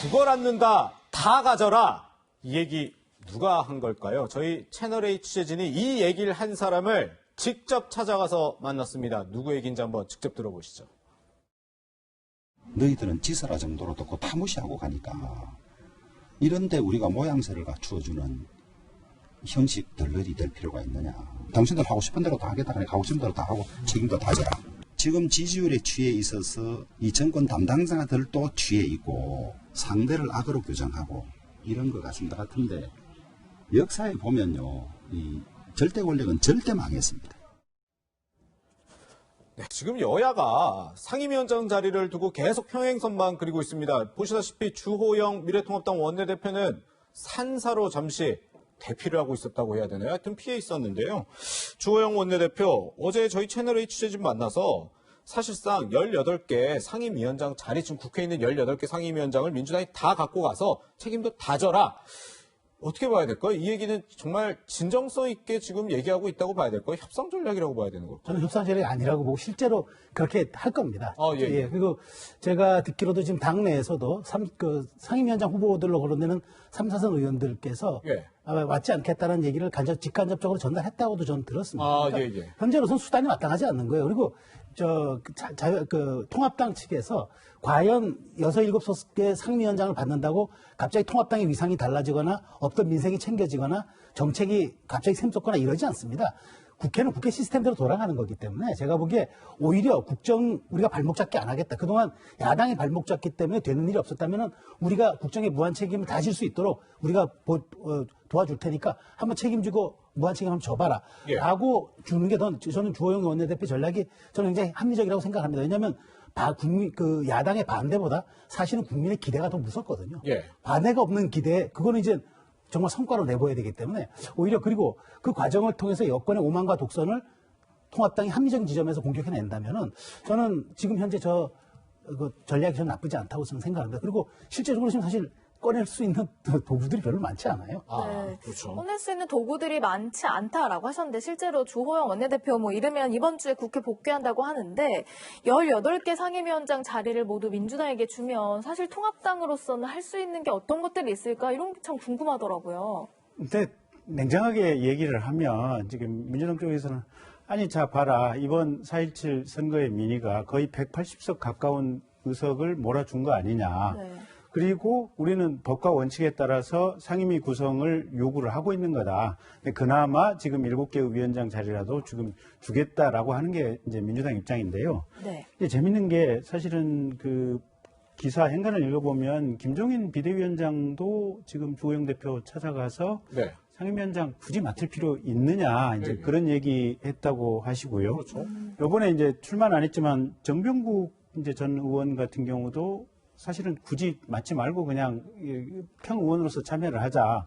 국어 않는다, 다 가져라. 이 얘기 누가 한 걸까요? 저희 채널A 취재진이 이 얘기를 한 사람을 직접 찾아가서 만났습니다. 누구 얘기인지 한번 직접 들어보시죠. 너희들은 지사라 정도로 듣고 다 무시하고 가니까 이런데 우리가 모양새를 갖추어주는 형식들이 될 필요가 있느냐. 당신들 하고 싶은 대로 다 하겠다. 그러니까 하고 싶은 대로 다 하고 책임도 다 져라. 지금 지지율의 취에 있어서 이 정권 담당자들도 취해 있고 상대를 악으로 규정하고 이런 것 같습니다. 같은데 역사에 보면요, 이 절대 권력은 절대 망했습니다. 네, 지금 여야가 상임위원장 자리를 두고 계속 평행선만 그리고 있습니다. 보시다시피 주호영 미래통합당 원내대표는 산사로 잠시 대피를 하고 있었다고 해야 되나요? 하여튼 피해 있었는데요. 주호영 원내대표 어제 저희 채널A 취재진 만나서 사실상 18개 상임위원장 자리, 지금 국회에 있는 18개 상임위원장을 민주당이 다 갖고 가서 책임도 다 져라. 어떻게 봐야 될까요? 이 얘기는 정말 진정성 있게 지금 얘기하고 있다고 봐야 될까요? 협상 전략이라고 봐야 되는 걸까요? 저는 협상 전략이 아니라고 보고 실제로 그렇게 할 겁니다. 예. 그리고 제가 듣기로도 지금 당내에서도 상임위원장 후보들로 거론되는 3, 4선 의원들께서 맞지 않겠다는 얘기를 직간접적으로 전달했다고도 저는 들었습니다. 그러니까 현재로서는 수단이 마땅하지 않는 거예요. 그리고 통합당 측에서 과연 6, 7개 상임위원장을 받는다고 갑자기 통합당의 위상이 달라지거나 없던 민생이 챙겨지거나 정책이 갑자기 샘솟거나 이러지 않습니다. 국회는 국회 시스템대로 돌아가는 거기 때문에 제가 보기에 오히려 국정 우리가 발목 잡기 안 하겠다. 그동안 야당이 발목 잡기 때문에 되는 일이 없었다면 우리가 국정의 무한 책임을 다질 수 있도록 우리가 도와줄 테니까 한번 책임지고 무한 책임 한번 져봐라. 라고 주는 게 저는 주호영 원내대표 전략이 저는 굉장히 합리적이라고 생각합니다. 왜냐하면 야당의 반대보다 사실은 국민의 기대가 더 무섭거든요. 반대가 없는 기대, 그거는 이제 정말 성과로 내보여야 되기 때문에 오히려 그리고 그 과정을 통해서 여권의 오만과 독선을 통합당이 합리적인 지점에서 공격해낸다면은 저는 지금 현재 전략이 전 나쁘지 않다고 저는 생각합니다. 그리고 실제적으로 지금 사실 꺼낼 수 있는 도구들이 별로 많지 않아요. 네. 그렇죠. 꺼낼 수 있는 도구들이 많지 않다라고 하셨는데 실제로 주호영 원내대표 이르면 이번 주에 국회 복귀한다고 하는데 18개 상임위원장 자리를 모두 민주당에게 주면 사실 통합당으로서는 할 수 있는 게 어떤 것들이 있을까 이런 게 참 궁금하더라고요. 근데 냉정하게 얘기를 하면 지금 민주당 쪽에서는 아니 자 봐라 이번 4.17 선거의 민의가 거의 180석 가까운 의석을 몰아준 거 아니냐. 네. 그리고 우리는 법과 원칙에 따라서 상임위 구성을 요구를 하고 있는 거다. 근데 그나마 지금 7개 위원장 자리라도 지금 주겠다라고 하는 게 이제 민주당 입장인데요. 네. 이제 재밌는 게 사실은 그 기사 행간을 읽어보면 김종인 비대위원장도 지금 주호영 대표 찾아가서 상임위원장 굳이 맡을 필요 있느냐 이제 그런 얘기 했다고 하시고요. 그렇죠. 이번에 이제 출마는 안 했지만 정병국 이제 전 의원 같은 경우도 사실은 굳이 맡지 말고 그냥 평의원으로서 참여를 하자.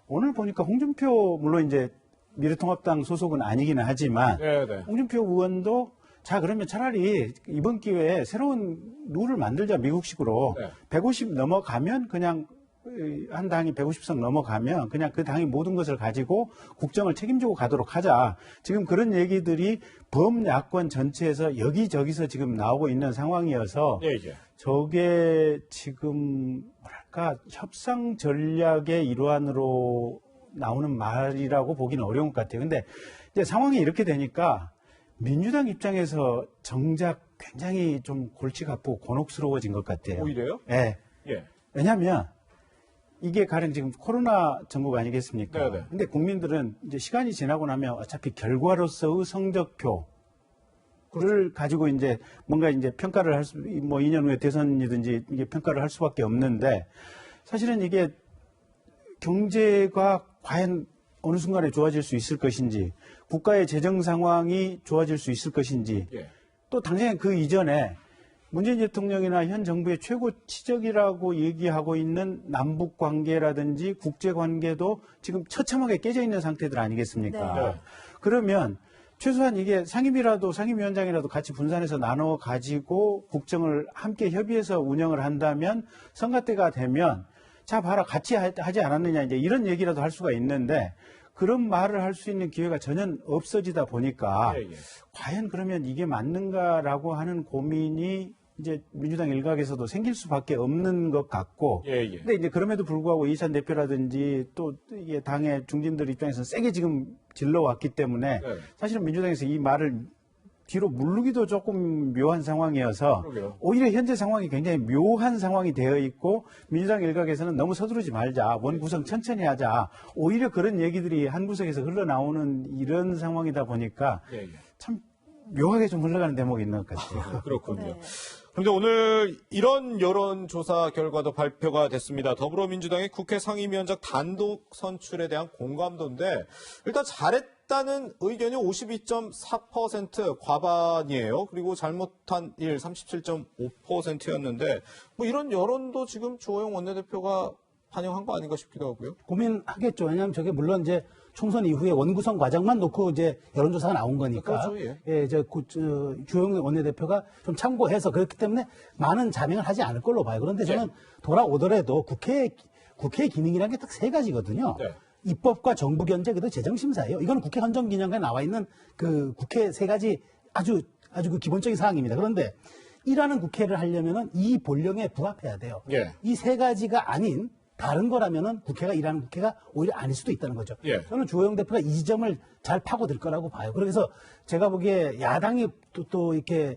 오늘 보니까 홍준표 물론 이제 미래통합당 소속은 아니기는 하지만 홍준표 의원도 자 그러면 차라리 이번 기회에 새로운 룰을 만들자 미국식으로 150 넘어가면 그냥 한 당이 150석 넘어가면 그냥 그 당이 모든 것을 가지고 국정을 책임지고 가도록 하자. 지금 그런 얘기들이 범야권 전체에서 여기저기서 지금 나오고 있는 상황이어서 저게 지금 뭐랄까 협상 전략의 일환으로 나오는 말이라고 보기는 어려운 것 같아요. 근데 이제 상황이 이렇게 되니까 민주당 입장에서 정작 굉장히 좀 골치가 아프고 곤혹스러워진 것 같아요. 오히려요? 네. 왜냐하면 이게 가령 지금 코로나 정국 아니겠습니까? 근데 국민들은 이제 시간이 지나고 나면 어차피 결과로서의 성적표를 가지고 이제 뭔가 이제 평가를 할 수, 2년 후에 대선이든지 이게 평가를 할 수밖에 없는데 사실은 이게 경제가 과연 어느 순간에 좋아질 수 있을 것인지 국가의 재정 상황이 좋아질 수 있을 것인지 또 당장 그 이전에 문재인 대통령이나 현 정부의 최고 치적이라고 얘기하고 있는 남북 관계라든지 국제 관계도 지금 처참하게 깨져 있는 상태들 아니겠습니까? 그러면 최소한 이게 상임위원장이라도 같이 분산해서 나눠 가지고 국정을 함께 협의해서 운영을 한다면 선거 때가 되면 자 봐라 같이 하지 않았느냐 이제 이런 얘기라도 할 수가 있는데 그런 말을 할 수 있는 기회가 전혀 없어지다 보니까 과연 그러면 이게 맞는가라고 하는 고민이 이제 민주당 일각에서도 생길 수밖에 없는 것 같고, 예, 예. 근데 이제 그럼에도 불구하고 이찬 대표라든지 또 이게 당의 중진들 입장에서는 세게 지금 질러왔기 때문에 네. 사실은 민주당에서 이 말을 뒤로 물르기도 조금 묘한 상황이어서 그러게요. 오히려 현재 상황이 굉장히 묘한 상황이 되어 있고 민주당 일각에서는 너무 서두르지 말자, 원 구성 천천히 하자, 오히려 그런 얘기들이 한 구석에서 흘러나오는 이런 상황이다 보니까 예, 예. 참 묘하게 좀 흘러가는 대목이 있는 것 같아요. 그렇군요. 네. 그런데 오늘 이런 여론조사 결과도 발표가 됐습니다. 더불어민주당의 국회 상임위원장 단독 선출에 대한 공감도인데 일단 잘했다는 의견이 52.4% 과반이에요. 그리고 잘못한 일 37.5%였는데 뭐 이런 여론도 지금 주호영 원내대표가 반영한 거 아닌가 싶기도 하고요. 고민하겠죠. 왜냐하면 저게 물론 이제 총선 이후에 원구성 과정만 놓고 이제 여론조사가 나온 거니까. 그렇죠, 예. 주호영 원내대표가 좀 참고해서 그렇기 때문에 많은 자명을 하지 않을 걸로 봐요. 그런데 저는 돌아오더라도 국회의 기능이라는 게 딱 세 가지거든요. 네. 입법과 정부 견제 그리고 재정심사예요. 이건 국회 헌정기념관에 나와 있는 그 국회 세 가지 아주 그 기본적인 사항입니다. 그런데 일하는 국회를 하려면은 이 본령에 부합해야 돼요. 예. 이 세 가지가 아닌 다른 거라면은 국회가 일하는 국회가 오히려 아닐 수도 있다는 거죠. 예. 저는 주호영 대표가 이 지점을 잘 파고들 거라고 봐요. 그래서 제가 보기에 야당이 또 이렇게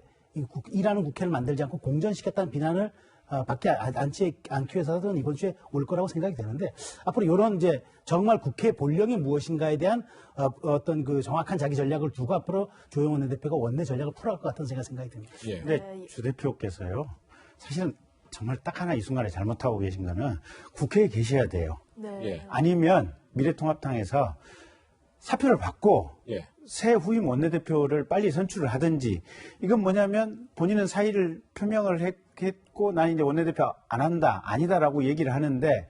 일하는 국회를 만들지 않고 공전시켰다는 비난을 밖에 않기 위해서는 이번 주에 올 거라고 생각이 되는데 앞으로 이런 이제 정말 국회 본령이 무엇인가에 대한 어떤 그 정확한 자기 전략을 두고 앞으로 주호영 원내대표가 원내 전략을 풀어갈 것 같다는 생각이 듭니다. 예. 근데 주 대표께서요, 사실은 정말 딱 하나 이 순간에 잘못하고 계신 거는 국회에 계셔야 돼요. 네. 예. 아니면 미래통합당에서 사표를 받고 예. 새 후임 원내대표를 빨리 선출을 하든지, 이건 뭐냐면 본인은 사의를 표명을 했고 나는 이제 원내대표 안 한다, 아니다라고 얘기를 하는데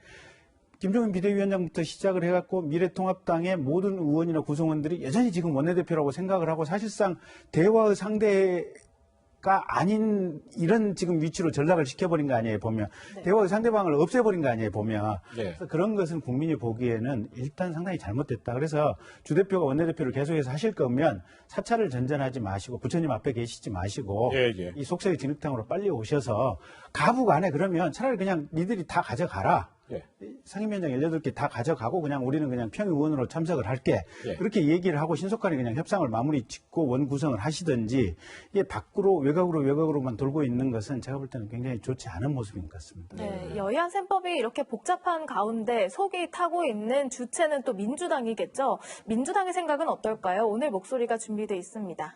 김종인 비대위원장부터 시작을 해갖고 미래통합당의 모든 의원이나 구성원들이 여전히 지금 원내대표라고 생각을 하고 사실상 대화의 상대가 아닌 이런 지금 위치로 전락을 시켜버린 거 아니에요, 보면. 네. 대화의 상대방을 없애버린 거 아니에요, 보면. 네. 그래서 그런 것은 국민이 보기에는 일단 상당히 잘못됐다. 그래서 주 대표가 원내대표를 계속해서 하실 거면 사찰을 전전하지 마시고 부처님 앞에 계시지 마시고 예, 예. 이 속세의 진흙탕으로 빨리 오셔서 가북 안에 그러면 차라리 그냥 니들이 다 가져가라. 예. 상임위원장 18개 다 가져가고 그냥 우리는 그냥 평의원으로 참석을 할게. 예. 그렇게 얘기를 하고 신속하게 그냥 협상을 마무리 짓고 원 구성을 하시든지, 이게 밖으로 외곽으로만 돌고 있는 것은 제가 볼 때는 굉장히 좋지 않은 모습인 것 같습니다. 네, 여야 셈법이 이렇게 복잡한 가운데 속이 타고 있는 주체는 또 민주당이겠죠. 민주당의 생각은 어떨까요? 오늘 목소리가 준비되어 있습니다.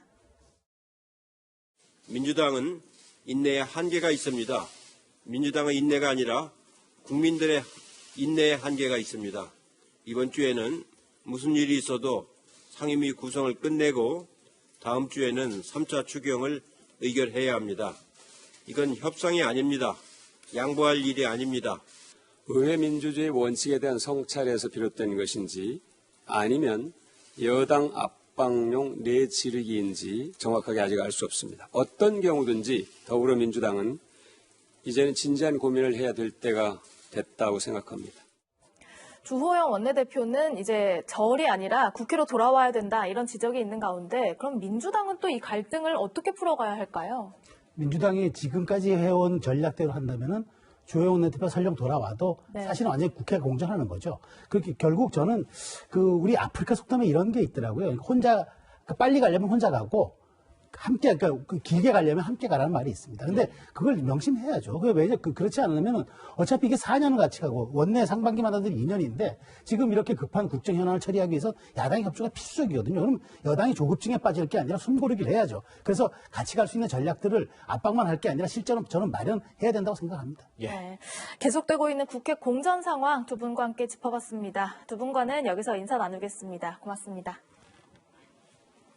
민주당은 인내에 한계가 있습니다. 민주당의 인내가 아니라 국민들의 인내의 한계가 있습니다. 이번 주에는 무슨 일이 있어도 상임위 구성을 끝내고 다음 주에는 3차 추경을 의결해야 합니다. 이건 협상이 아닙니다. 양보할 일이 아닙니다. 의회 민주주의 원칙에 대한 성찰에서 비롯된 것인지 아니면 여당 압박용 내지르기인지 정확하게 아직 알 수 없습니다. 어떤 경우든지 더불어민주당은 이제는 진지한 고민을 해야 될 때가 됐다고 생각합니다. 주호영 원내대표는 이제 절이 아니라 국회로 돌아와야 된다 이런 지적이 있는 가운데 그럼 민주당은 또 이 갈등을 어떻게 풀어가야 할까요? 민주당이 지금까지 해온 전략대로 한다면은 주호영 원내대표 설령 돌아와도 네. 사실은 완전히 국회가 공정하는 거죠. 그렇게 결국 저는 우리 아프리카 속담에 이런 게 있더라고요. 혼자 빨리 가려면 혼자 가고 함께 길게 가려면 함께 가라는 말이 있습니다. 근데 그걸 명심해야죠. 왜냐 그렇지 않으면 어차피 이게 4년을 같이 가고 원내 상반기마다 2년인데 지금 이렇게 급한 국정 현안을 처리하기 위해서 야당의 협조가 필수적이거든요. 그럼 여당이 조급증에 빠질 게 아니라 숨고르기를 해야죠. 그래서 같이 갈 수 있는 전략들을 압박만 할 게 아니라 실제로 저는 마련해야 된다고 생각합니다. 예. 네, 계속되고 있는 국회 공전 상황 두 분과 함께 짚어봤습니다. 두 분과는 여기서 인사 나누겠습니다. 고맙습니다.